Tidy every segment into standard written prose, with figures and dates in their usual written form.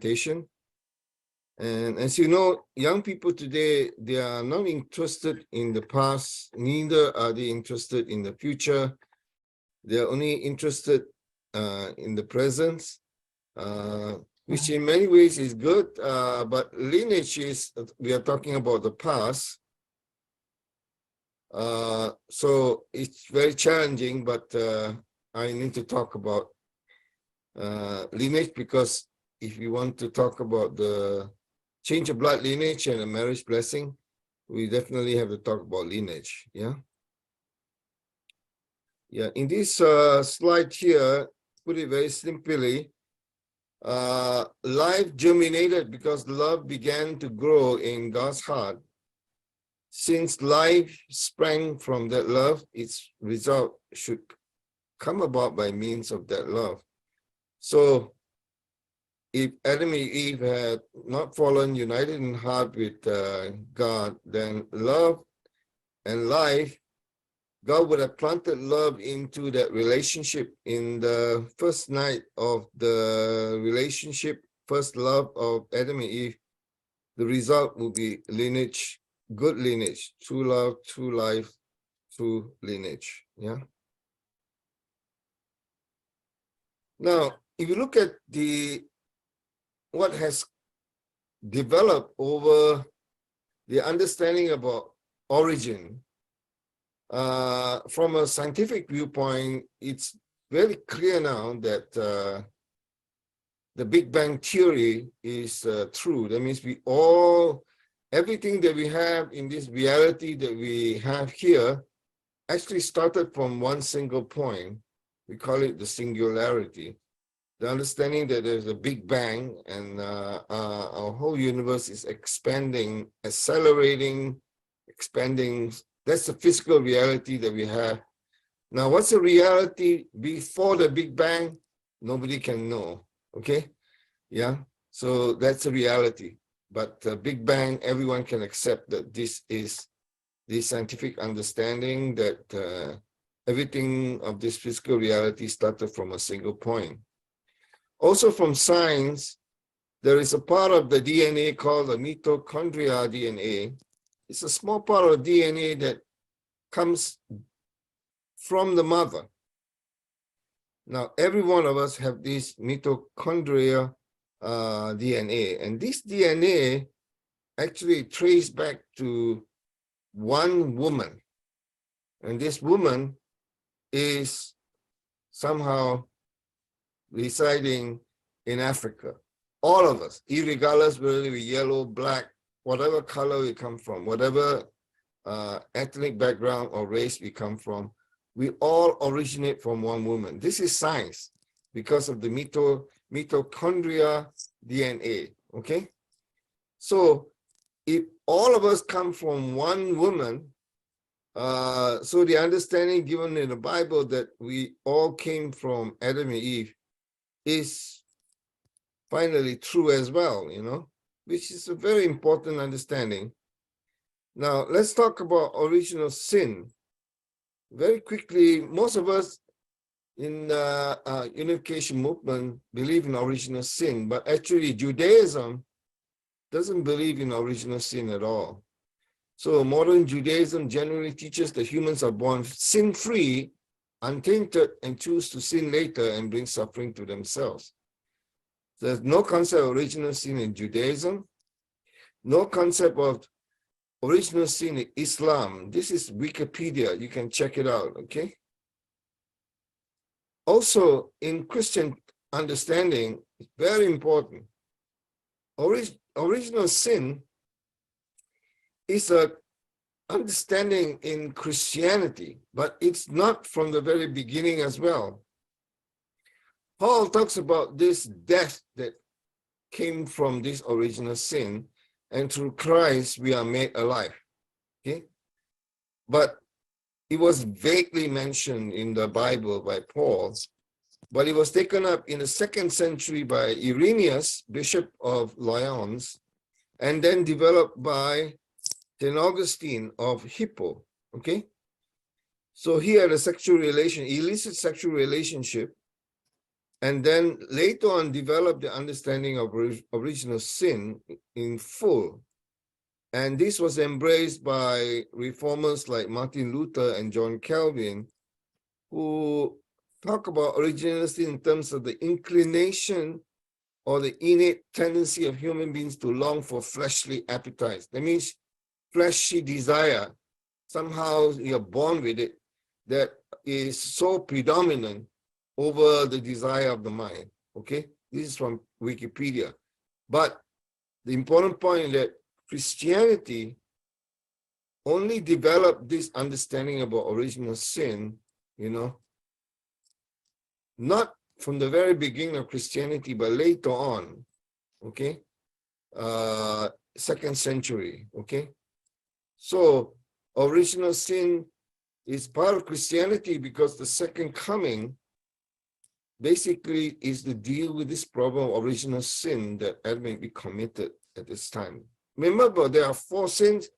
presentation. And as you know, young people today, they are not interested in the past, neither are they interested in the future. They're only interested in the present, which in many ways is good, but lineage is, we are talking about the past. So it's very challenging, but I need to talk about lineage, because if you want to talk about the change of blood lineage and a marriage blessing, we definitely have to talk about lineage. Yeah. In this slide here, put it very simply, life germinated because love began to grow in God's heart. Since life sprang from that love, its result should come about by means of that love. So if Adam and Eve had not fallen united in heart with God, then love and life, God would have planted love into that relationship in the first night of the relationship, first love of Adam and Eve. The result will be lineage, good lineage, true love, true life, true lineage. Yeah. Now, if you look at what has developed over the understanding about origin, from a scientific viewpoint, it's very clear now that the Big Bang theory is true. That means everything that we have in this reality that we have here actually started from one single point. We call it the singularity. The understanding that there's a Big Bang and our whole universe is expanding, accelerating, expanding. That's the physical reality that we have. Now, what's the reality before the Big Bang? Nobody can know, okay? Yeah, so that's a reality. But the Big Bang, everyone can accept that this is the scientific understanding that everything of this physical reality started from a single point. Also from science, there is a part of the DNA called the mitochondria DNA. It's a small part of DNA that comes from the mother. Now, every one of us have this mitochondria DNA, and this DNA actually traced back to one woman, and this woman is somehow residing in Africa. All of us, irregardless whether we're yellow, black, whatever color we come from, whatever ethnic background or race we come from, we all originate from one woman. This is science because of the mitochondria DNA, okay? So if all of us come from one woman, so the understanding given in the Bible that we all came from Adam and Eve is finally true as well, which is a very important understanding. Now, let's talk about original sin. Very quickly, most of us in the unification movement believe in original sin, but actually Judaism doesn't believe in original sin at all. So modern Judaism generally teaches that humans are born sin-free, untainted, and choose to sin later and bring suffering to themselves. There's no concept of original sin in Judaism, no concept of original sin in Islam. This is Wikipedia. You can check it out, okay? Also, in Christian understanding, it's very important. Original sin is a understanding in Christianity, but it's not from the very beginning as well. Paul talks about this death that came from this original sin, and through Christ we are made alive. Okay, but it was vaguely mentioned in the Bible by Paul, but it was taken up in the 2nd century by Irenaeus, Bishop of Lyons, and then developed by St. Augustine of Hippo. Okay, so he had a illicit sexual relationship and then later on developed the understanding of original sin in full. And this was embraced by reformers like Martin Luther and John Calvin, who talk about original sin in terms of the inclination or the innate tendency of human beings to long for fleshly appetites. That means fleshy desire. Somehow you're born with it, that is so predominant over the desire of the mind. Okay, this is from Wikipedia. But the important point is that Christianity only developed this understanding about original sin, not from the very beginning of Christianity, but later on, okay, 2nd century, okay. So original sin is part of Christianity because the second coming basically is to deal with this problem of original sin that Adam may be committed at this time. Remember, there are 4 sins.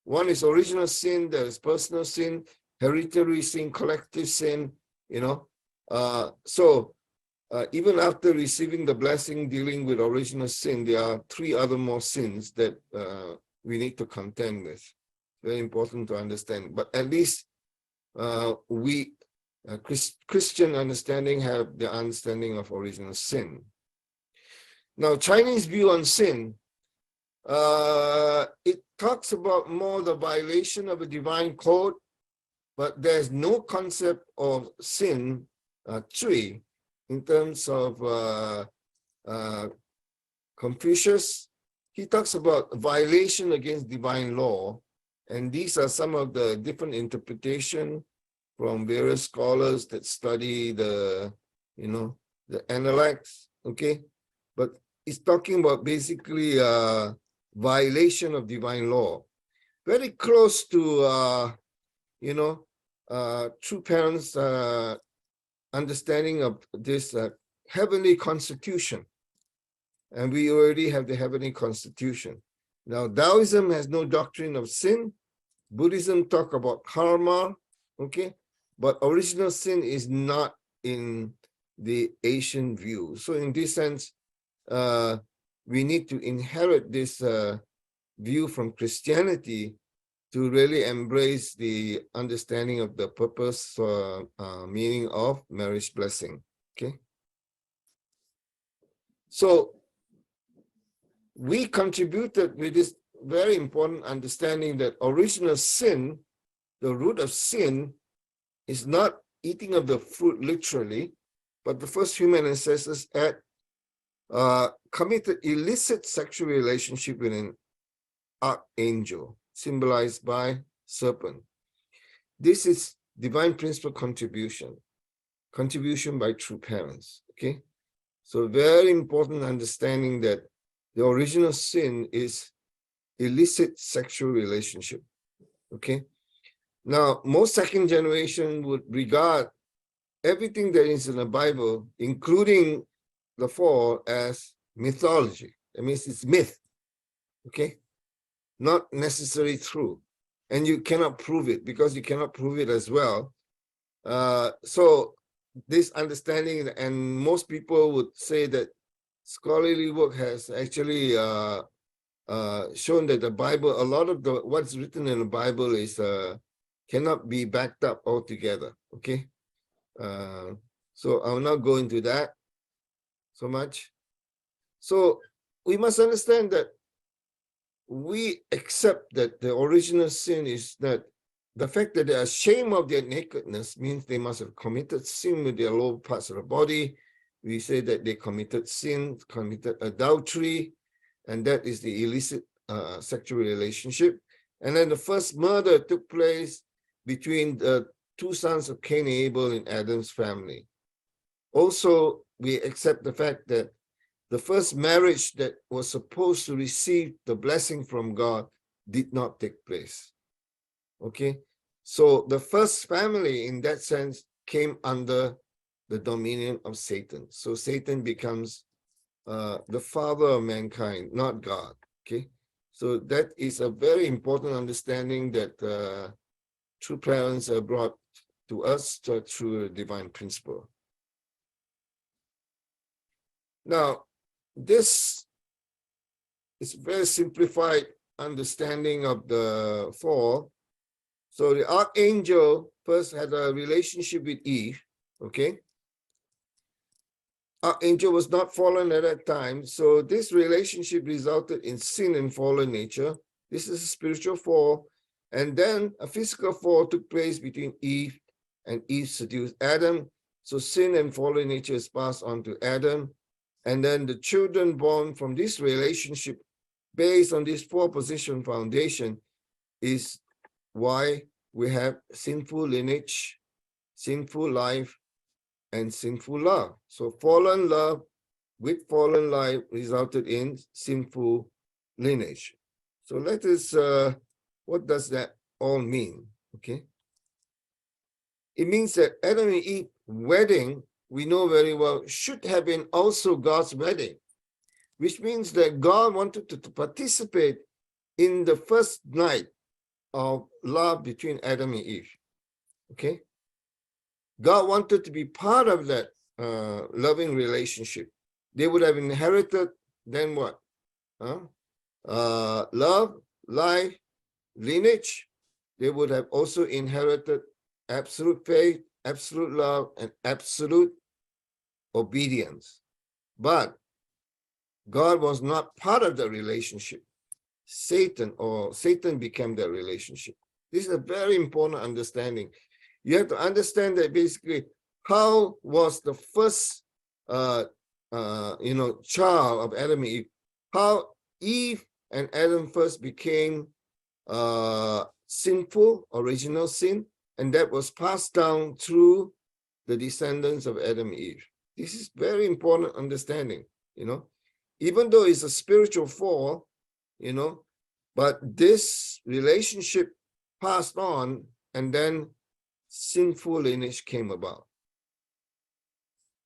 One is original sin, there is personal sin, hereditary sin, collective sin, So even after receiving the blessing dealing with original sin, there are 3 other more sins that we need to contend with. Very important to understand. But at least we, Christian understanding, have the understanding of original sin. Now, Chinese view on sin, it talks about more the violation of a divine code, but there's no concept of sin, tree, in terms of Confucius. He talks about violation against divine law, and these are some of the different interpretation from various scholars that study the analects, okay? But it's talking about basically violation of divine law. Very close to, true parents' understanding of this heavenly constitution. And we already have the heavenly constitution. Now, Taoism has no doctrine of sin. Buddhism talk about karma, okay? But original sin is not in the Asian view. So in this sense, we need to inherit this view from Christianity to really embrace the understanding of the purpose, meaning of marriage blessing, okay? So we contributed with this very important understanding that original sin, the root of sin, is not eating of the fruit literally, but the first human ancestors had committed illicit sexual relationship with an archangel, symbolized by serpent. This is divine principle contribution by true parents, okay? So very important understanding that the original sin is illicit sexual relationship, okay? Now, most second generation would regard everything that is in the Bible, including the fall, as mythology. That means it's myth, okay? Not necessarily true. And you cannot prove it because you cannot prove it as well. So this understanding, and most people would say that scholarly work has actually shown that the Bible, a lot of what's written in the Bible is cannot be backed up altogether, okay? So I will not go into that so much. So we must understand that we accept that the original sin is that the fact that they are ashamed of their nakedness means they must have committed sin with their lower parts of the body. We say that they committed sin, committed adultery, and that is the illicit sexual relationship. And then the first murder took place between the 2 sons of Cain and Abel in Adam's family. Also, we accept the fact that the first marriage that was supposed to receive the blessing from God did not take place. Okay, so the first family in that sense came under the dominion of Satan. So Satan becomes the father of mankind, not God. Okay, so that is a very important understanding that true parents are brought to us through a divine principle. Now, this is very simplified understanding of the fall. So the archangel first had a relationship with Eve, okay? Archangel was not fallen at that time, so this relationship resulted in sin and fallen nature. This is a spiritual fall. And then a physical fall took place between Eve, and Eve seduced Adam. So sin and fallen nature is passed on to Adam. And then the children born from this relationship, based on this four-position foundation, is why we have sinful lineage, sinful life, and sinful love. So fallen love with fallen life resulted in sinful lineage. So let us, what does that all mean? Okay. It means that Adam and Eve wedding, we know very well, should have been also God's wedding, which means that God wanted to participate in the first night of love between Adam and Eve. Okay. God wanted to be part of that loving relationship. They would have inherited then what? Love, life, lineage. They would have also inherited absolute faith, absolute love, and absolute obedience. But God was not part of the relationship. Satan became the relationship. This is a very important understanding. You have to understand that basically, how was the first, child of Adam and Eve? How Eve and Adam first became sinful, original sin, and that was passed down through the descendants of Adam and Eve. This is very important understanding. Even though it's a spiritual fall, but this relationship passed on, and then sinful lineage came about.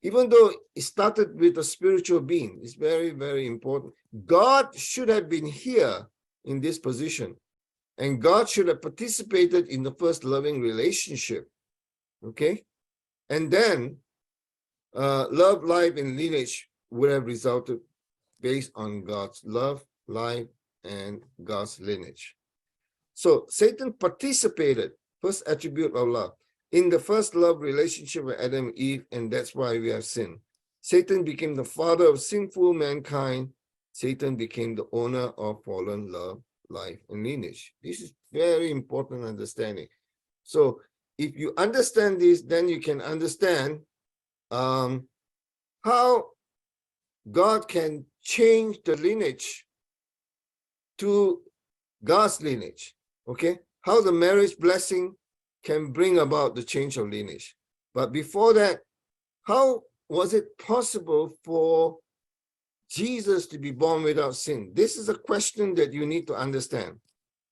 Even though it started with a spiritual being, it's very, very important. God should have been here in this position, and God should have participated in the first loving relationship. Okay? And then love, life, and lineage would have resulted based on God's love, life, and God's lineage. So Satan participated, first attribute of love, in the first love relationship with Adam and Eve, and that's why we have sinned. Satan became the father of sinful mankind. Satan became the owner of fallen love, life, and lineage. This is very important understanding. So if you understand this, then you can understand how God can change the lineage to God's lineage. Okay? How the marriage blessing can bring about the change of lineage. But before that, how was it possible for Jesus to be born without sin? This is a question that you need to understand.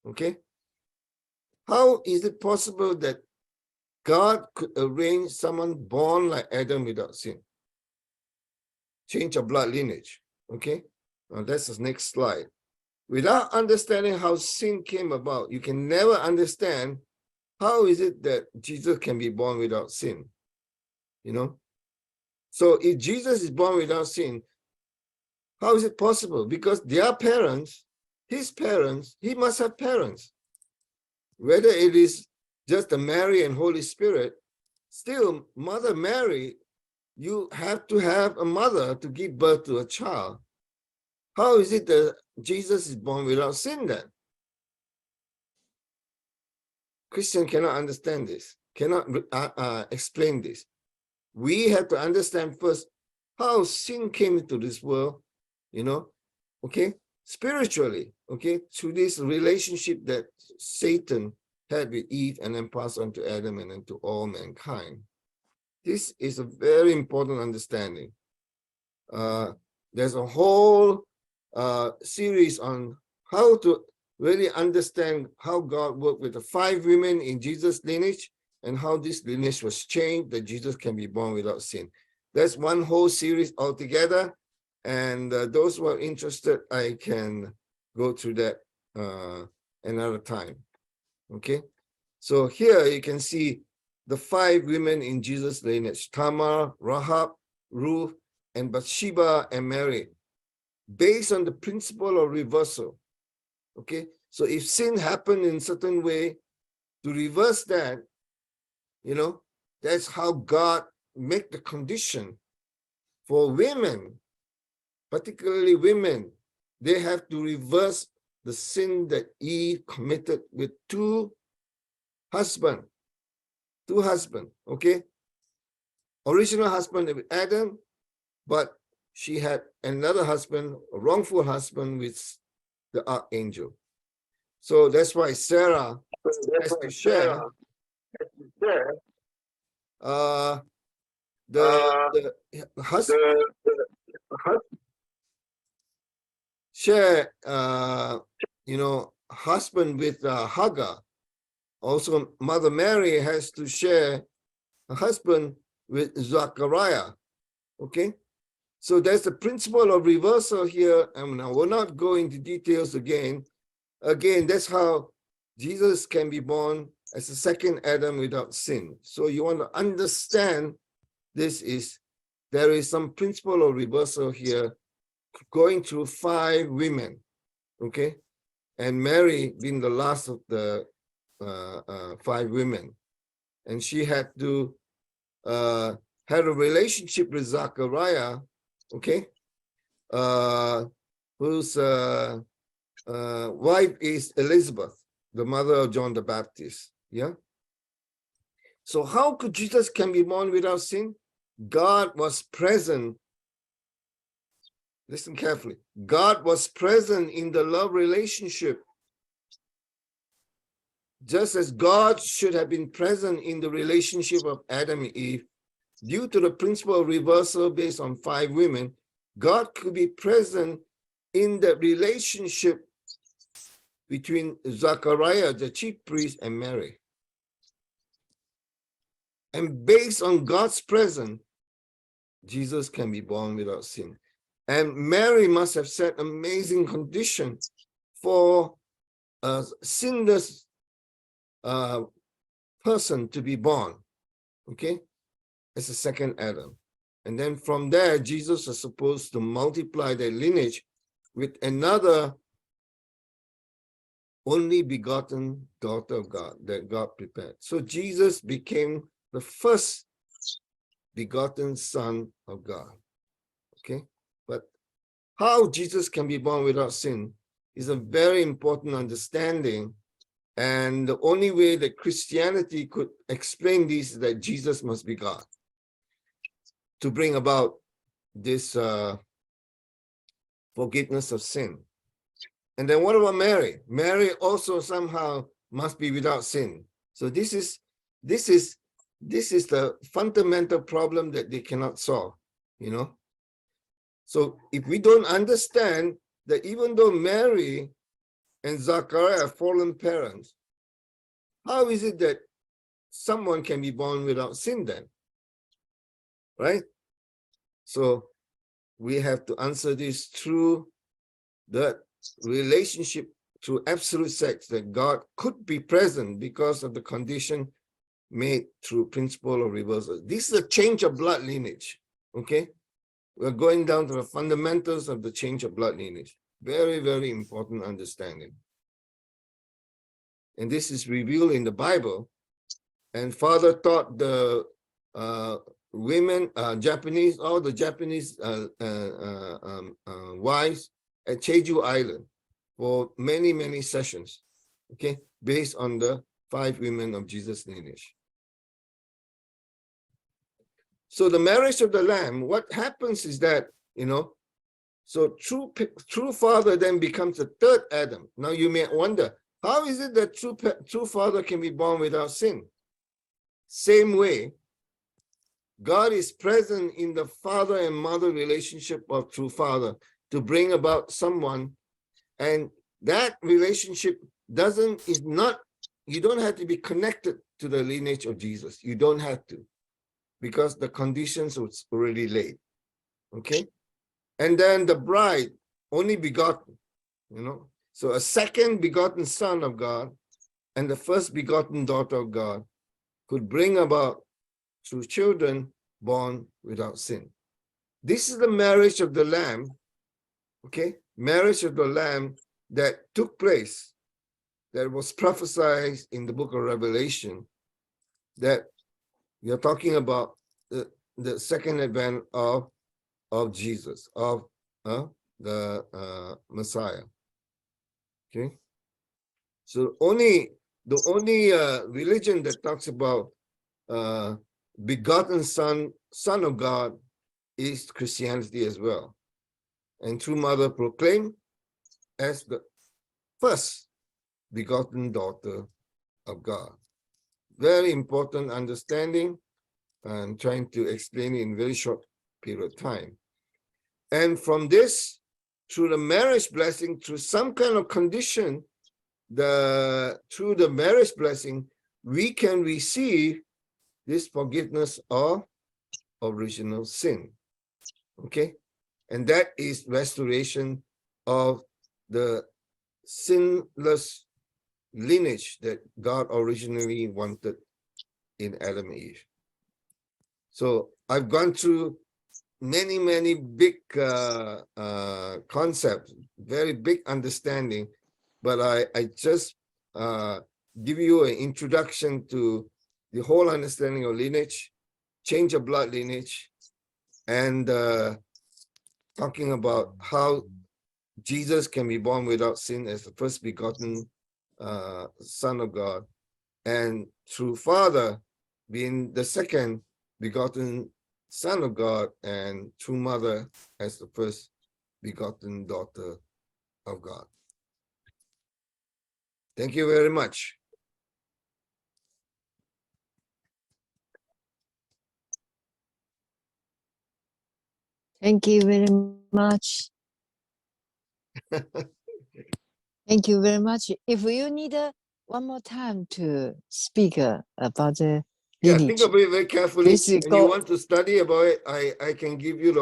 Okay? How is it possible that God could arrange someone born like Adam without sin? Change of blood lineage. Okay? Now that's the next slide. Without understanding how sin came about, you can never understand how is it that Jesus can be born without sin. So if Jesus is born without sin, how is it possible? Because their parents, his parents, he must have parents. Whether it is just the Mary and Holy Spirit, still Mother Mary, you have to have a mother to give birth to a child. How is it that Jesus is born without sin then? Christian cannot understand this, cannot explain this. We have to understand first how sin came into this world, okay, spiritually, okay, through this relationship that Satan had with Eve and then passed on to Adam and then to all mankind. This is a very important understanding. There's a whole series on how to really understand how God worked with the 5 women in Jesus' lineage and how this lineage was changed, that Jesus can be born without sin. That's one whole series altogether. And those who are interested, I can go through that another time. Okay. So here you can see the 5 women in Jesus' lineage: Tamar, Rahab, Ruth, and Bathsheba and Mary, based on the principle of reversal. Okay, so if sin happened in certain way, to reverse that, that's how God make the condition for women, particularly women. They have to reverse the sin that Eve committed with two husbands, okay? Original husband with Adam, but she had another husband, a wrongful husband with the archangel. So that's why Sarah has to share the husband share husband with Hagar. Also, Mother Mary has to share a husband with Zachariah. Okay, so there's the principle of reversal here, and I will not go into details again. Again, that's how Jesus can be born as a second Adam without sin. So you want to understand this is, there is some principle of reversal here going through 5 women, okay? And Mary being the last of the 5 women. And she had to had a relationship with Zachariah, okay? Whose wife is Elizabeth, the mother of John the Baptist, yeah? So how could Jesus can be born without sin? God was present. Listen carefully. God was present in the love relationship, just as God should have been present in the relationship of Adam and Eve. Due to the principle of reversal based on 5 women, God could be present in the relationship between Zachariah, the chief priest, and Mary. And based on God's presence, Jesus can be born without sin. And Mary must have set amazing conditions for a sinless person to be born, okay, as a second Adam. And then from there, Jesus is supposed to multiply their lineage with another only begotten daughter of God that God prepared. So Jesus became the first begotten Son of God, okay? But how Jesus can be born without sin is a very important understanding. And the only way that Christianity could explain this is that Jesus must be God to bring about this forgiveness of sin. And then what about Mary? Mary also somehow must be without sin. So this is the fundamental problem that they cannot solve, So if we don't understand that even though Mary and Zachariah are fallen parents, how is it that someone can be born without sin then? Right? So we have to answer this through the relationship, through absolute sex, that God could be present because of the condition made through principle of reversal. This is a change of blood lineage, okay? We're going down to the fundamentals of the change of blood lineage. Very, very important understanding. And this is revealed in the Bible. And Father taught the women, Japanese, all the Japanese wives at Jeju Island for many, many sessions, okay, based on the 5 women of Jesus' lineage. So the marriage of the Lamb, what happens is that, so true father then becomes the 3rd Adam. Now you may wonder, how is it that true father can be born without sin? Same way, God is present in the father and mother relationship of true father to bring about someone, and that relationship you don't have to be connected to the lineage of Jesus. You don't have to, because the conditions was already laid, okay? And then the bride, only begotten, So a second begotten son of God and the first begotten daughter of God could bring about through children born without sin. This is the marriage of the Lamb, okay? Marriage of the Lamb that took place, that was prophesied in the book of Revelation, that you're talking about the second advent of Jesus, of the Messiah. Okay, so the only religion that talks about begotten son of God is Christianity as well, and true mother proclaimed as the first begotten daughter of God. Very important understanding. I'm trying to explain it in a very short period of time. And from this, through the marriage blessing, through some kind of condition, through the marriage blessing, we can receive this forgiveness of original sin. Okay? And that is restoration of the sinless lineage that God originally wanted in Adam and Eve. So I've gone through many big concepts, very big understanding, but I just give you an introduction to the whole understanding of lineage, change of blood lineage, and talking about how Jesus can be born without sin as the first begotten Son of God, and through Father being the second begotten Son of God, and true mother as the first begotten daughter of God. Thank you very much. Thank you very much. Thank you very much. If you need one more time to speak about the Yeah, lineage, think of it very carefully. please And you want to study about it, I can give you the